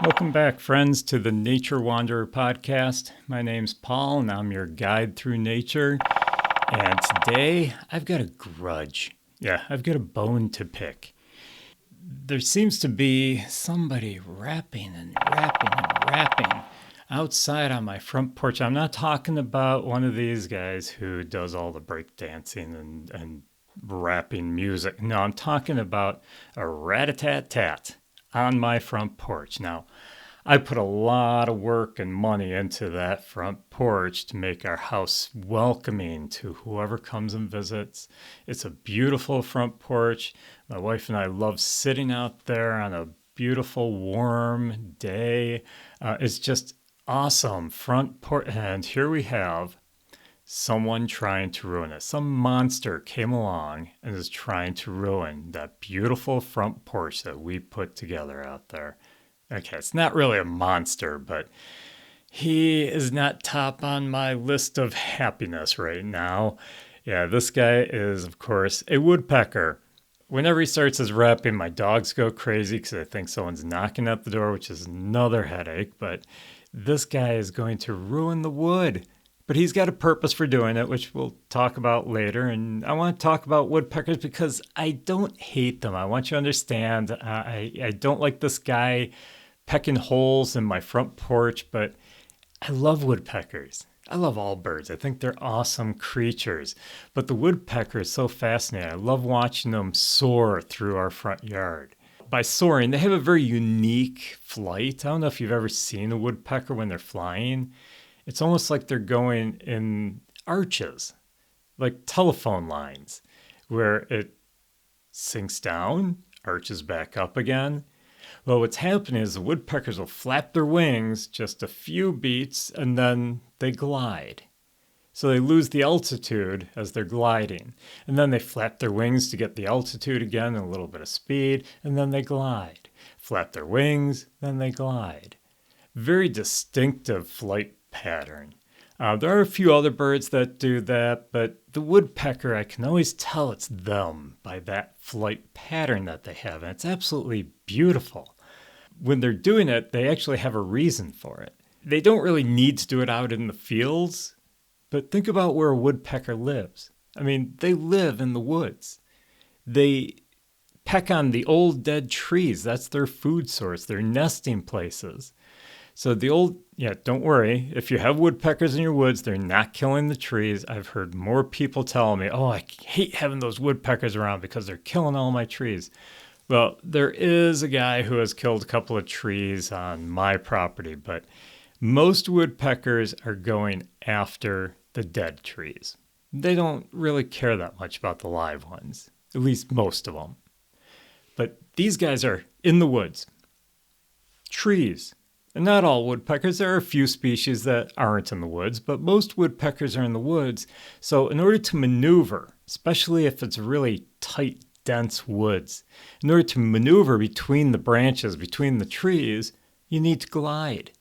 Welcome back, friends, to the Nature Wanderer podcast. My name's Paul, and I'm your guide through nature. And today, I've got a grudge. Yeah, I've got a bone to pick. There seems to be somebody rapping outside on my front porch. I'm not talking about one of these guys who does all the breakdancing and rapping music. No, I'm talking about a rat-a-tat-tat on my front porch. Now, I put a lot of work and money into that front porch to make our house welcoming to whoever comes and visits. It's a beautiful front porch. My wife and I love sitting out there on a beautiful, warm day. It's just awesome front porch. And here we have someone trying to ruin it. Some monster came along and is trying to ruin that beautiful front porch that we put together out there. Okay, it's not really a monster, but he is not top on my list of happiness right now. Yeah, this guy is, of course, a woodpecker. Whenever he starts his rapping, my dogs go crazy because I think someone's knocking at the door, which is another headache. But this guy is going to ruin the wood. But he's got a purpose for doing it, which we'll talk about later. And I want to talk about woodpeckers because I don't hate them. I want you to understand, I don't like this guy pecking holes in my front porch, but I love woodpeckers. I love all birds. I think they're awesome creatures. But the woodpecker is so fascinating. I love watching them soar through our front yard. By soaring, they have a very unique flight. I don't know if you've ever seen a woodpecker when they're flying. It's almost like they're going in arches, like telephone lines, where it sinks down, arches back up again. Well, what's happening is the woodpeckers will flap their wings just a few beats and then they glide. So they lose the altitude as they're gliding. And then they flap their wings to get the altitude again and a little bit of speed, and then they glide. Flap their wings, then they glide. Very distinctive flight pattern. There are a few other birds that do that, but the woodpecker, I can always tell it's them by that flight pattern that they have, and it's absolutely beautiful. When they're doing it, they actually have a reason for it. They don't really need to do it out in the fields, but think about where a woodpecker lives. I mean, they live in the woods. They peck on the old dead trees. That's their food source, their nesting places. So don't worry. If you have woodpeckers in your woods, they're not killing the trees. I've heard more people tell me, oh, I hate having those woodpeckers around because they're killing all my trees. Well, there is a guy who has killed a couple of trees on my property, but most woodpeckers are going after the dead trees. They don't really care that much about the live ones, at least most of them. But these guys are in the woods. Trees. And not all woodpeckers. There are a few species that aren't in the woods, but most woodpeckers are in the woods. So in order to maneuver, especially if it's really tight, dense woods, in order to maneuver between the branches, between the trees, you need to glide.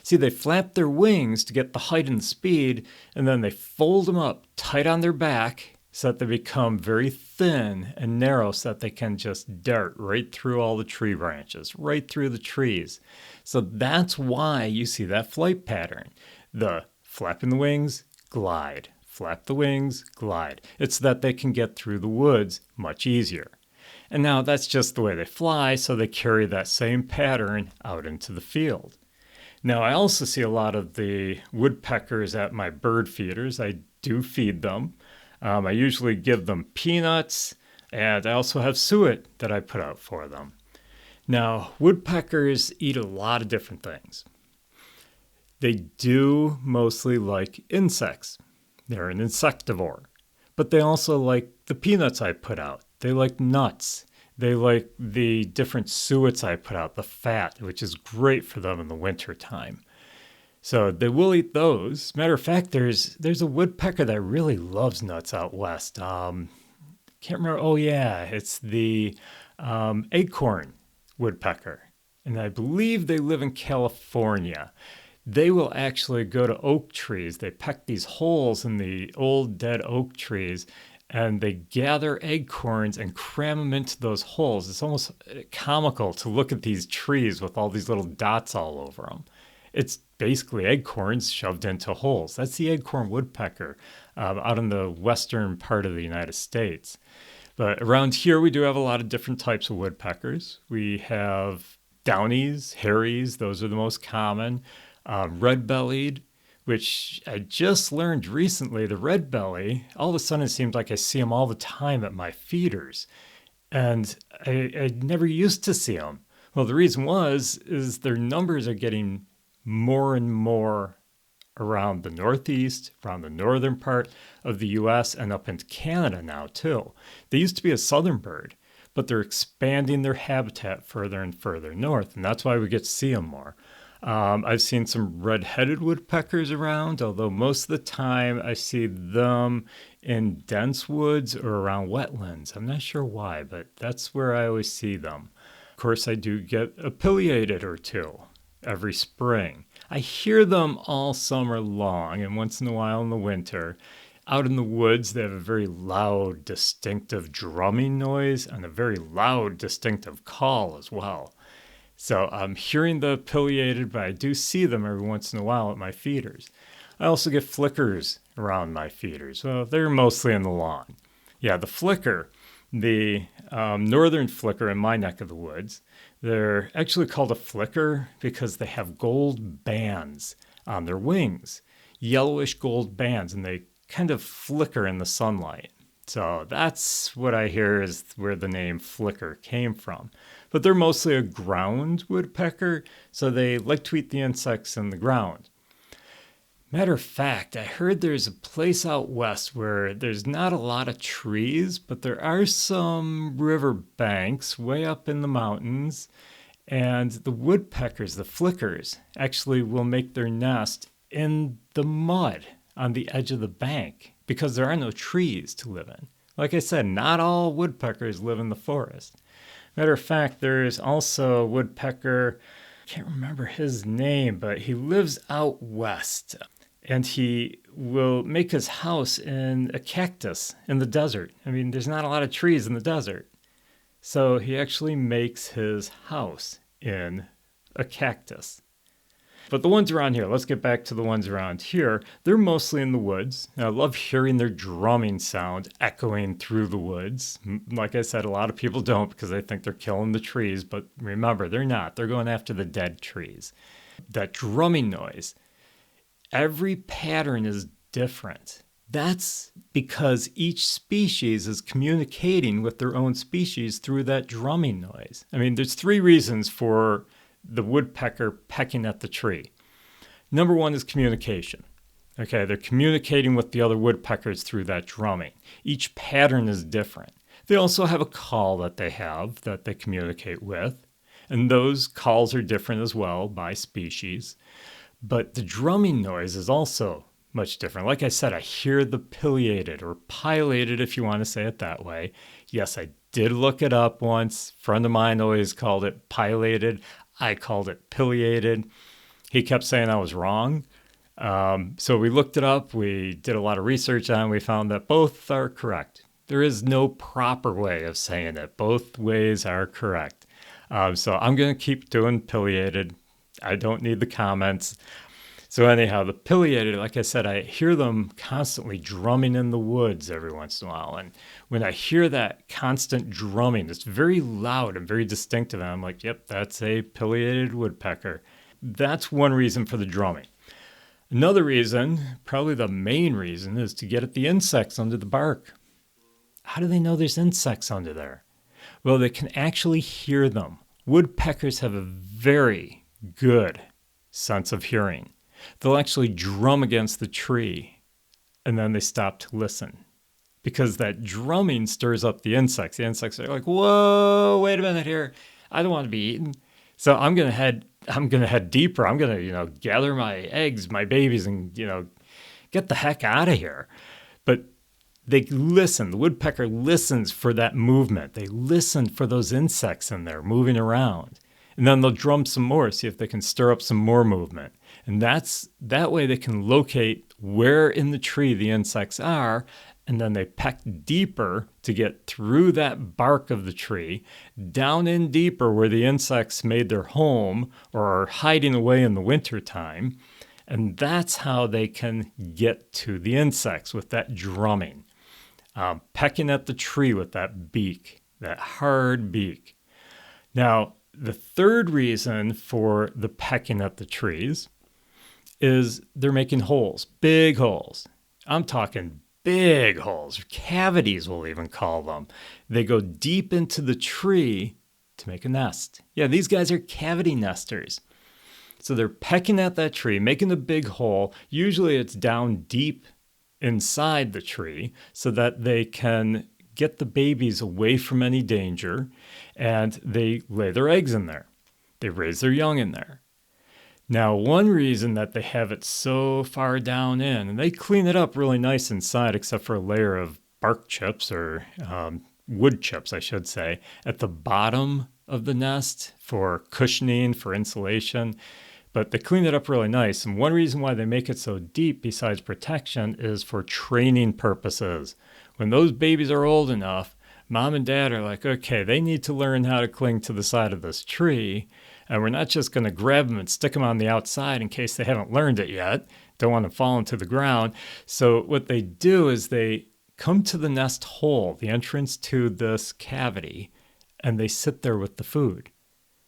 See, they flap their wings to get the height and the speed, and then they fold them up tight on their back so that they become very thin and narrow so that they can just dart right through all the tree branches, right through the trees. So that's why you see that flight pattern. The flapping the wings, glide. Flap the wings, glide. It's that they can get through the woods much easier. And now that's just the way they fly, so they carry that same pattern out into the field. Now, I also see a lot of the woodpeckers at my bird feeders. I do feed them. I usually give them peanuts, and I also have suet that I put out for them. Now, woodpeckers eat a lot of different things. They do mostly like insects. They're an insectivore. But they also like the peanuts I put out. They like nuts. They like the different suets I put out, the fat, which is great for them in the wintertime. So they will eat those. Matter of fact, there's a woodpecker that really loves nuts out west. Can't remember. Oh, yeah, it's the acorn woodpecker. And I believe they live in California. They will actually go to oak trees. They peck these holes in the old dead oak trees, and they gather acorns and cram them into those holes. It's almost comical to look at these trees with all these little dots all over them. It's basically acorns shoved into holes. That's the acorn woodpecker out in the western part of the United States. But around here, we do have a lot of different types of woodpeckers. We have downies, hairies, those are the most common. Red-bellied, which I just learned recently, the red belly, all of a sudden it seems like I see them all the time at my feeders. And I never used to see them. Well, the reason is their numbers are getting more and more around the Northeast, around the northern part of the U.S., and up into Canada now, too. They used to be a southern bird, but they're expanding their habitat further and further north, and that's why we get to see them more. I've seen some red-headed woodpeckers around, although most of the time I see them in dense woods or around wetlands. I'm not sure why, but that's where I always see them. Of course, I do get a pileated or two every spring. I hear them all summer long, and once in a while in the winter. Out in the woods, they have a very loud, distinctive drumming noise and a very loud, distinctive call as well. So I'm hearing the pileated, but I do see them every once in a while at my feeders. I also get flickers around my feeders. Well, they're mostly in the lawn. Yeah, the flicker, the northern flicker in my neck of the woods, they're actually called a flicker because they have gold bands on their wings, yellowish gold bands, and they kind of flicker in the sunlight. So that's what I hear is where the name flicker came from. But they're mostly a ground woodpecker, so they like to eat the insects in the ground. Matter of fact, I heard there's a place out west where there's not a lot of trees, but there are some river banks way up in the mountains, and the woodpeckers, the flickers, actually will make their nest in the mud on the edge of the bank because there are no trees to live in. Like I said, not all woodpeckers live in the forest. Matter of fact, there's also a woodpecker, I can't remember his name, but he lives out west. And he will make his house in a cactus in the desert. I mean, there's not a lot of trees in the desert. So he actually makes his house in a cactus. But the ones around here, let's get back to the ones around here. They're mostly in the woods. I love hearing their drumming sound echoing through the woods. Like I said, a lot of people don't because they think they're killing the trees. But remember, they're not. They're going after the dead trees. That drumming noise, every pattern is different. That's because each species is communicating with their own species through that drumming noise. I mean, there's three reasons for the woodpecker pecking at the tree. Number one is communication. Okay, they're communicating with the other woodpeckers through that drumming. Each pattern is different. They also have a call that they communicate with, and those calls are different as well by species. But the drumming noise is also much different. Like I said, I hear the pileated or pileated, if you want to say it that way. Yes, I did look it up once. A friend of mine always called it pileated. I called it pileated. He kept saying I was wrong. So we looked it up. We did a lot of research on it. We found that both are correct. There is no proper way of saying it. Both ways are correct. So I'm going to keep doing pileated. I don't need the comments. So anyhow, the pileated, like I said, I hear them constantly drumming in the woods every once in a while. And when I hear that constant drumming, it's very loud and very distinctive. And I'm like, yep, that's a pileated woodpecker. That's one reason for the drumming. Another reason, probably the main reason, is to get at the insects under the bark. How do they know there's insects under there? Well, they can actually hear them. Woodpeckers have a very good sense of hearing. They'll actually drum against the tree, and then they stop to listen because that drumming stirs up the insects. The insects are like, whoa, wait a minute here. I don't want to be eaten. So I'm going to head deeper. I'm going to, gather my eggs, my babies, and, get the heck out of here. But they listen. The woodpecker listens for that movement. They listen for those insects in there moving around. And then they'll drum some more, see if they can stir up some more movement. And that way they can locate where in the tree the insects are, and then they peck deeper to get through that bark of the tree, down in deeper where the insects made their home or are hiding away in the wintertime. And that's how they can get to the insects, with that drumming. Pecking at the tree with that beak, that hard beak. Now, the third reason for the pecking at the trees is they're making holes, big holes. I'm talking big holes, cavities we'll even call them. They go deep into the tree to make a nest. Yeah, these guys are cavity nesters. So they're pecking at that tree, making a big hole. Usually it's down deep inside the tree so that they can get the babies away from any danger, and they lay their eggs in there. They raise their young in there. Now, one reason that they have it so far down in, and they clean it up really nice inside except for a layer of bark chips or wood chips, I should say, at the bottom of the nest for cushioning, for insulation. But they clean it up really nice. And one reason why they make it so deep, besides protection, is for training purposes. When those babies are old enough, mom and dad are like, okay, they need to learn how to cling to the side of this tree. And we're not just going to grab them and stick them on the outside in case they haven't learned it yet. Don't want to fall into the ground. So what they do is they come to the nest hole, the entrance to this cavity, and they sit there with the food.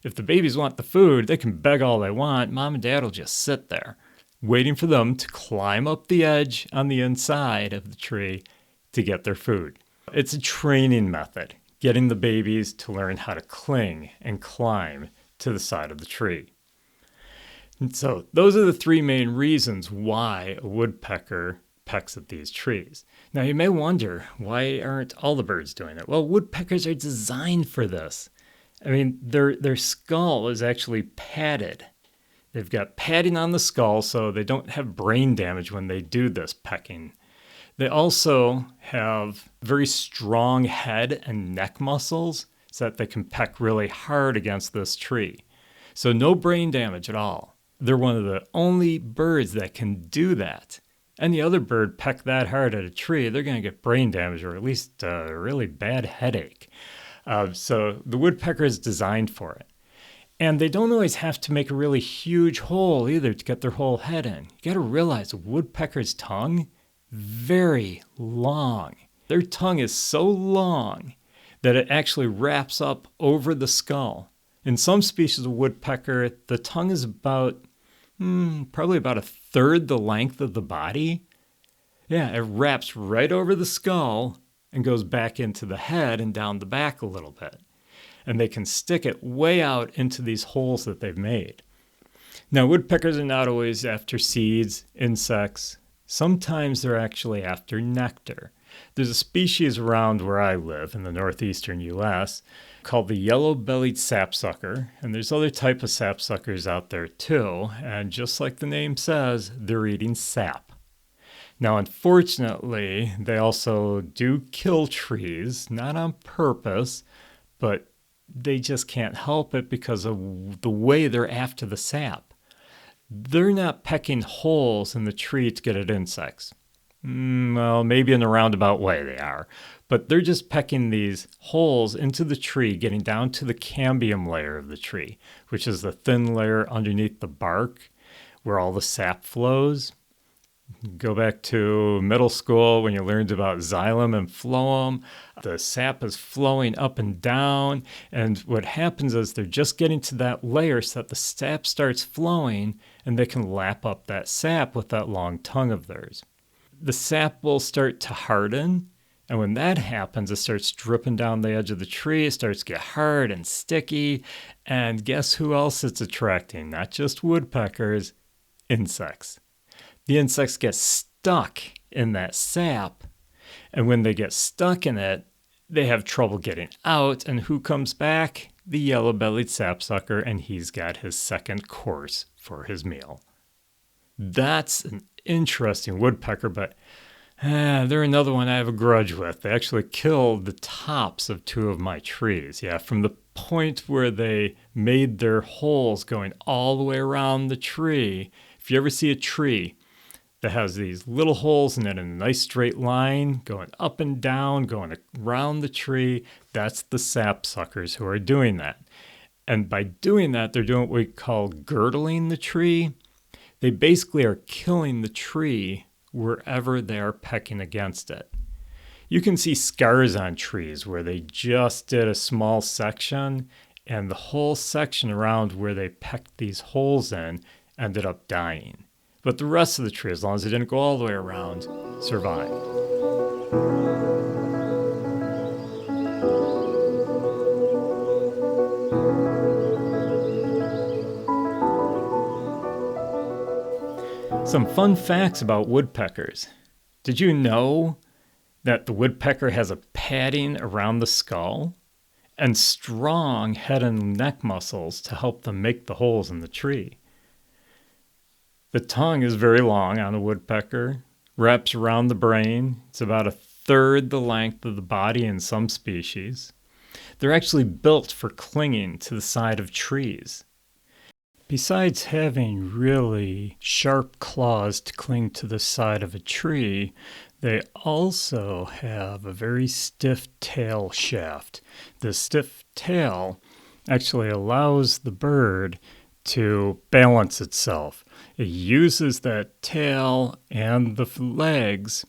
If the babies want the food, they can beg all they want. Mom and dad will just sit there, waiting for them to climb up the edge on the inside of the tree to get their food. It's a training method, getting the babies to learn how to cling and climb to the side of the tree. And so those are the three main reasons why a woodpecker pecks at these trees. Now you may wonder, why aren't all the birds doing it? Well, woodpeckers are designed for this. I mean, their skull is actually padded. They've got padding on the skull so they don't have brain damage when they do this pecking. They also have very strong head and neck muscles so that they can peck really hard against this tree. So no brain damage at all. They're one of the only birds that can do that. Any other bird peck that hard at a tree, they're going to get brain damage or at least a really bad headache. So the woodpecker is designed for it. And they don't always have to make a really huge hole either to get their whole head in. You got to realize a woodpecker's tongue, very long. Their tongue is so long that it actually wraps up over the skull. In some species of woodpecker, the tongue is about, probably about a third the length of the body. Yeah, it wraps right over the skull and goes back into the head and down the back a little bit. And they can stick it way out into these holes that they've made. Now, woodpeckers are not always after seeds, insects. Sometimes they're actually after nectar. There's a species around where I live in the northeastern U.S. called the yellow-bellied sapsucker, and there's other type of sapsuckers out there too, and just like the name says, they're eating sap. Now, unfortunately, they also do kill trees, not on purpose, but they just can't help it because of the way they're after the sap. They're not pecking holes in the tree to get at insects. Well, maybe in a roundabout way they are, but they're just pecking these holes into the tree, getting down to the cambium layer of the tree, which is the thin layer underneath the bark where all the sap flows. Go back to middle school when you learned about xylem and phloem. The sap is flowing up and down, and what happens is they're just getting to that layer so that the sap starts flowing, and they can lap up that sap with that long tongue of theirs. The sap will start to harden, and when that happens, it starts dripping down the edge of the tree. It starts to get hard and sticky, and guess who else it's attracting? Not just woodpeckers, insects. The insects get stuck in that sap, and when they get stuck in it, they have trouble getting out, and who comes back? The yellow-bellied sapsucker, and he's got his second course for his meal. That's an interesting woodpecker, but they're another one I have a grudge with. They actually killed the tops of two of my trees. Yeah, from the point where they made their holes going all the way around the tree. If you ever see a tree that has these little holes in it in a nice straight line going up and down, going around the tree. That's the sapsuckers who are doing that. And by doing that, they're doing what we call girdling the tree. They basically are killing the tree wherever they are pecking against it. You can see scars on trees where they just did a small section, and the whole section around where they pecked these holes in ended up dying. But the rest of the tree, as long as it didn't go all the way around, survived. Some fun facts about woodpeckers. Did you know that the woodpecker has a padding around the skull and strong head and neck muscles to help them make the holes in the tree? The tongue is very long on a woodpecker, wraps around the brain. It's about a third the length of the body in some species. They're actually built for clinging to the side of trees. Besides having really sharp claws to cling to the side of a tree, they also have a very stiff tail shaft. The stiff tail actually allows the bird to balance itself. It uses that tail and the legs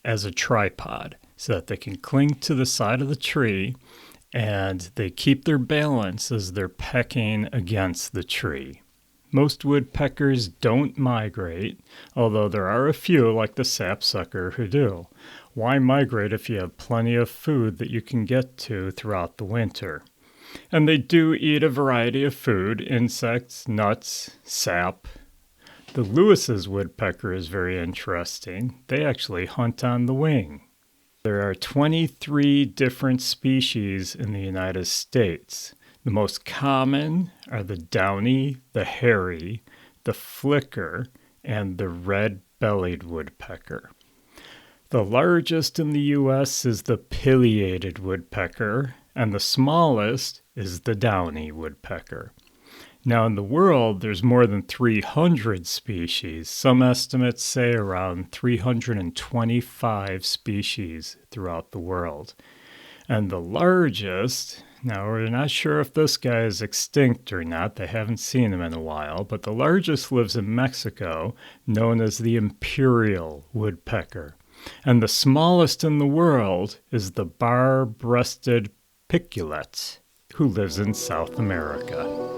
as a tripod so that they can cling to the side of the tree, and they keep their balance as they're pecking against the tree. Most woodpeckers don't migrate, although there are a few, like the sapsucker, who do. Why migrate if you have plenty of food that you can get to throughout the winter? And they do eat a variety of food: insects, nuts, sap. The Lewis's woodpecker is very interesting. They actually hunt on the wing. There are 23 different species in the United States. The most common are the downy, the hairy, the flicker, and the red-bellied woodpecker. The largest in the U.S. is the pileated woodpecker, and the smallest is the downy woodpecker. Now, in the world, there's more than 300 species. Some estimates say around 325 species throughout the world. And the largest, now we're not sure if this guy is extinct or not. They haven't seen him in a while, but the largest lives in Mexico, known as the imperial woodpecker. And the smallest in the world is the bar-breasted piculet, who lives in South America.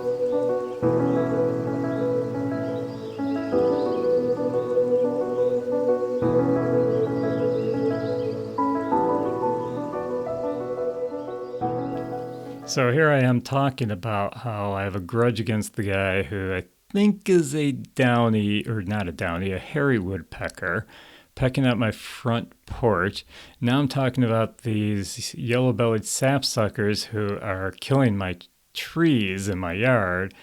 So here I am talking about how I have a grudge against the guy who I think is a downy, or not a downy, a hairy woodpecker, pecking at my front porch. Now I'm talking about these yellow-bellied sapsuckers who are killing my trees in my yard.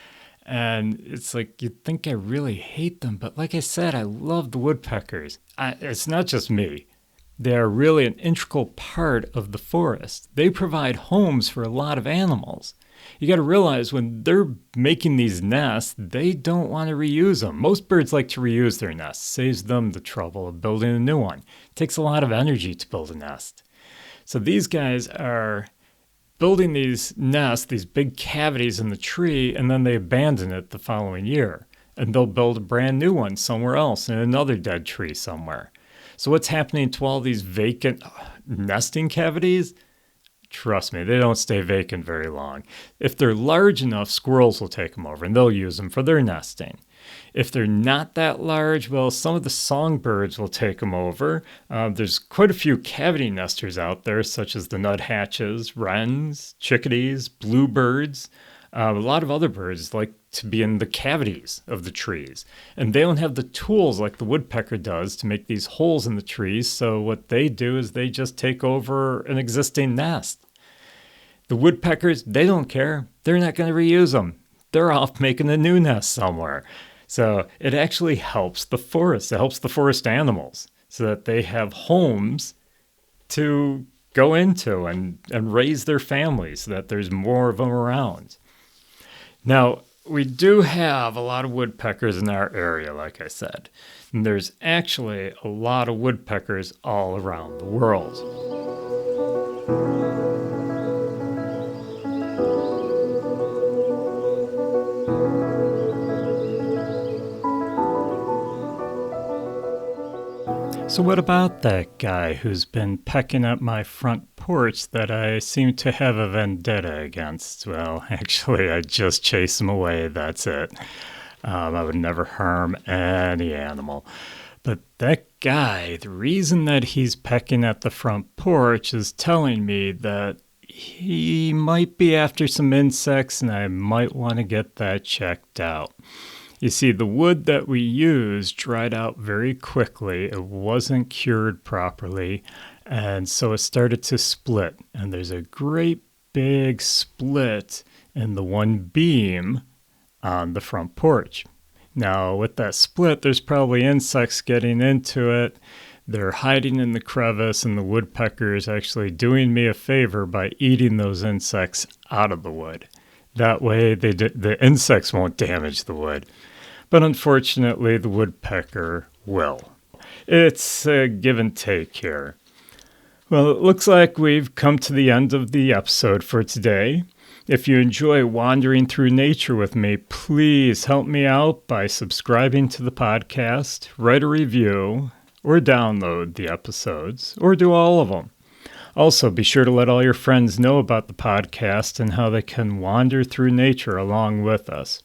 And it's like, you'd think I really hate them, but like I said, I love the woodpeckers. It's not just me. They are really an integral part of the forest. They provide homes for a lot of animals. You got to realize when they're making these nests, they don't want to reuse them. Most birds like to reuse their nests. Saves them the trouble of building a new one. It takes a lot of energy to build a nest. So these guys are building these nests, these big cavities in the tree, and then they abandon it the following year. And they'll build a brand new one somewhere else in another dead tree somewhere. So what's happening to all these vacant nesting cavities? Trust me, they don't stay vacant very long. If they're large enough, squirrels will take them over and they'll use them for their nesting. If they're not that large, well, some of the songbirds will take them over. There's quite a few cavity nesters out there, such as the nuthatches, wrens, chickadees, bluebirds. A lot of other birds like to be in the cavities of the trees. And they don't have the tools like the woodpecker does to make these holes in the trees. So what they do is they just take over an existing nest. The woodpeckers, they don't care. They're not going to reuse them. They're off making a new nest somewhere. So it actually helps the forest. It helps the forest animals so that they have homes to go into and raise their families, so that there's more of them around. Now, we do have a lot of woodpeckers in our area, like I said. And there's actually a lot of woodpeckers all around the world. So what about that guy who's been pecking at my front porch that I seem to have a vendetta against? Well, actually, I just chase him away, that's it. I would never harm any animal. But that guy, the reason that he's pecking at the front porch is telling me that he might be after some insects and I might want to get that checked out. You see, the wood that we used dried out very quickly. It wasn't cured properly, and so it started to split. And there's a great big split in the one beam on the front porch. Now, with that split, there's probably insects getting into it. They're hiding in the crevice, and the woodpecker is actually doing me a favor by eating those insects out of the wood. That way, the insects won't damage the wood. But unfortunately, the woodpecker will. It's a give and take here. Well, it looks like we've come to the end of the episode for today. If you enjoy wandering through nature with me, please help me out by subscribing to the podcast, write a review, or download the episodes, or do all of them. Also, be sure to let all your friends know about the podcast and how they can wander through nature along with us.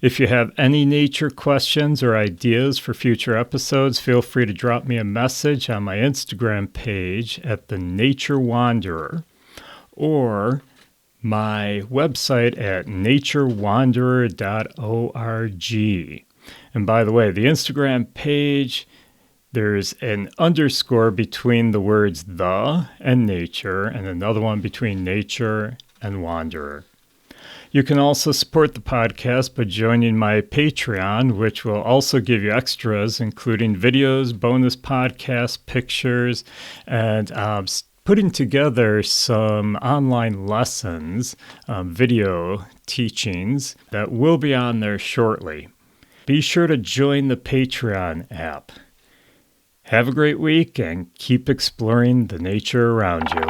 If you have any nature questions or ideas for future episodes, feel free to drop me a message on my Instagram page at The Nature Wanderer or my website at naturewanderer.org. And by the way, the Instagram page, there's an underscore between the words the and nature and another one between nature and wanderer. You can also support the podcast by joining my Patreon, which will also give you extras, including videos, bonus podcasts, pictures, and putting together some online lessons, video teachings that will be on there shortly. Be sure to join the Patreon app. Have a great week and keep exploring the nature around you.